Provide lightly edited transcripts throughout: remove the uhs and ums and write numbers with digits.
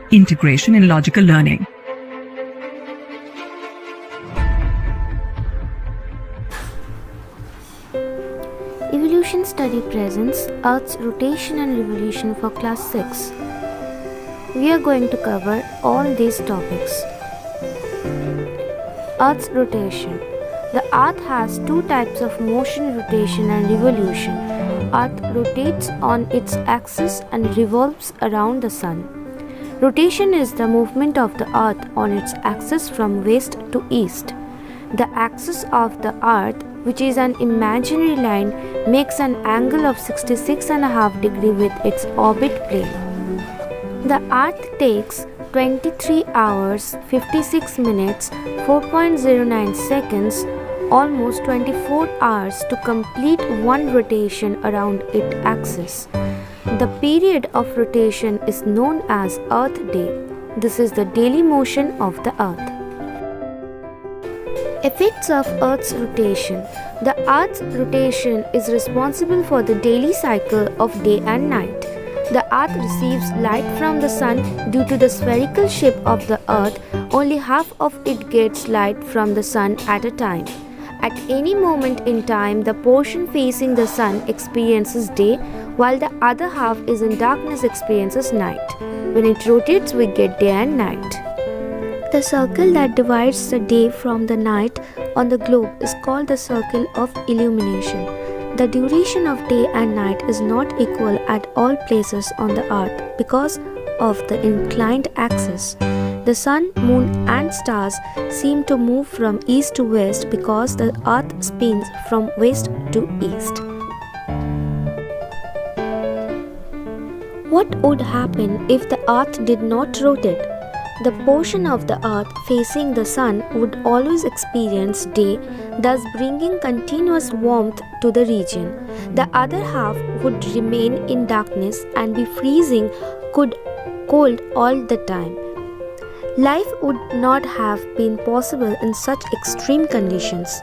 Integration in logical learning. Evolution Study presents Earth's rotation and revolution for class 6. We are going to cover all these topics. Earth's rotation. The Earth has two types of motion, rotation and revolution. Earth rotates on its axis and revolves around the Sun. Rotation is the movement of the Earth on its axis from west to east. The axis of the Earth, which is an imaginary line, makes an angle of 66.5 degrees with its orbit plane. The Earth takes 23 hours, 56 minutes, 4.09 seconds, almost 24 hours to complete one rotation around its axis. The period of rotation is known as Earth Day. This is the daily motion of the Earth. Effects of Earth's rotation. The Earth's rotation is responsible for the daily cycle of day and night. The Earth receives light from the Sun. Due to the spherical shape of the Earth, only half of it gets light from the Sun at a time. At any moment in time, the portion facing the Sun experiences day, while the other half is in darkness experiences night. When it rotates, we get day and night. The circle that divides the day from the night on the globe is called the circle of illumination. The duration of day and night is not equal at all places on the Earth because of the inclined axis. The Sun, Moon and stars seem to move from east to west because the Earth spins from west to east. What would happen if the Earth did not rotate? The portion of the Earth facing the Sun would always experience day, thus bringing continuous warmth to the region. The other half would remain in darkness and be freezing cold all the time. Life would not have been possible in such extreme conditions.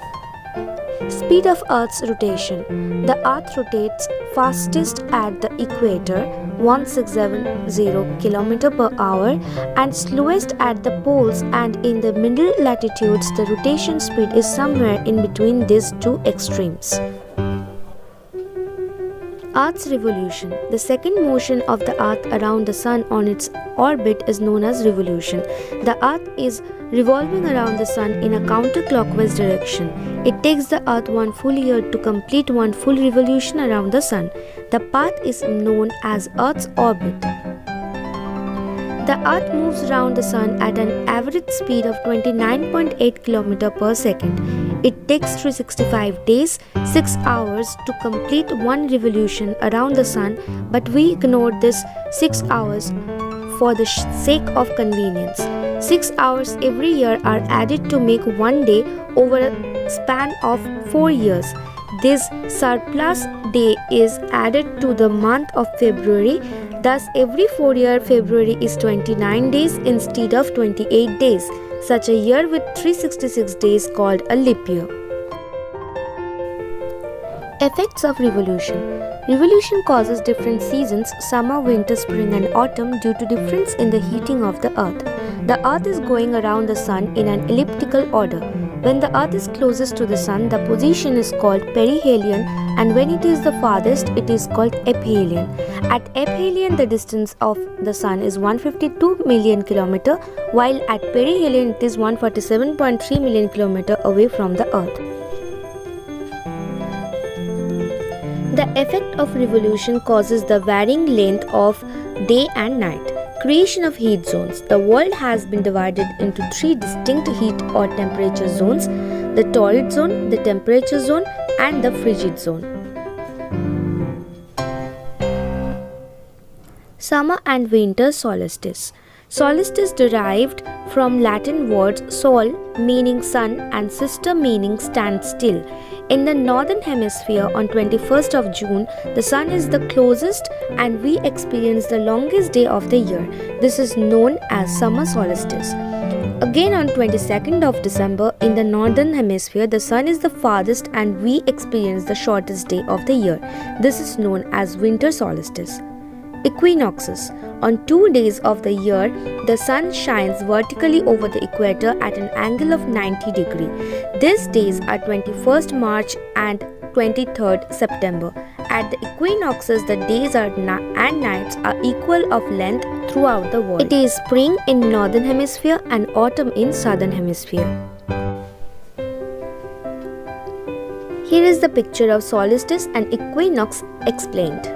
Speed of Earth's rotation. The Earth rotates fastest at the equator, 1670 km per hour, and slowest at the poles, and in the middle latitudes the rotation speed is somewhere in between these two extremes. Earth's revolution. The second motion of the Earth around the Sun on its orbit is known as revolution. The Earth is revolving around the Sun in a counterclockwise direction. It takes the Earth one full year to complete one full revolution around the Sun. The path is known as Earth's orbit. The Earth moves around the Sun at an average speed of 29.8 km per second. It takes 365 days, 6 hours to complete one revolution around the Sun, but we ignore this 6 hours for the sake of convenience. 6 hours every year are added to make one day over a span of 4 years. This surplus day is added to the month of February. Thus, every 4 year February is 29 days instead of 28 days. Such a year with 366 days called a leap year. Effects of revolution. Revolution causes different seasons, summer, winter, spring and autumn due to difference in the heating of the Earth. The Earth is going around the Sun in an elliptical order. When the Earth is closest to the Sun, the position is called perihelion, and when it is the farthest, it is called aphelion. At aphelion, the distance of the Sun is 152 million km, while at perihelion it is 147.3 million km away from the Earth. The effect of revolution causes the varying length of day and night. Creation of heat zones. The world has been divided into three distinct heat or temperature zones: the torrid zone, the temperature zone, and the frigid zone. Summer and winter solstice. Solstice derived from Latin words sol meaning sun and sister meaning stand still. In the northern hemisphere on 21st of June, the sun is the closest and we experience the longest day of the year. This is known as summer solstice. Again on 22nd of December in the northern hemisphere, the sun is the farthest and we experience the shortest day of the year. This is known as winter solstice. Equinoxes. On 2 days of the year, the sun shines vertically over the equator at an angle of 90 degrees. These days are 21st March and 23rd September. At the equinoxes, the days and nights are equal of length throughout the world. It is spring in northern hemisphere and autumn in southern hemisphere. Here is the picture of solstice and equinox explained.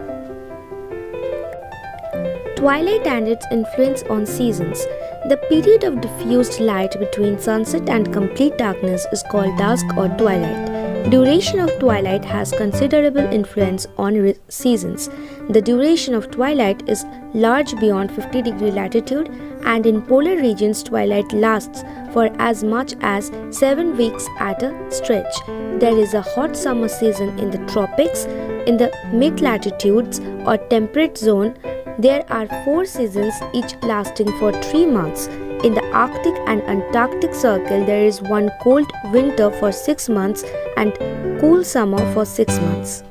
Twilight and its influence on seasons. The period of diffused light between sunset and complete darkness is called dusk or twilight. Duration of twilight has considerable influence on seasons. The duration of twilight is large beyond 50 degree latitude, and in polar regions twilight lasts for as much as 7 weeks at a stretch. There is a hot summer season in the tropics. In the mid-latitudes or temperate zone, there are 4 seasons, each lasting for 3 months. In the Arctic and Antarctic Circle, there is one cold winter for 6 months and cool summer for 6 months.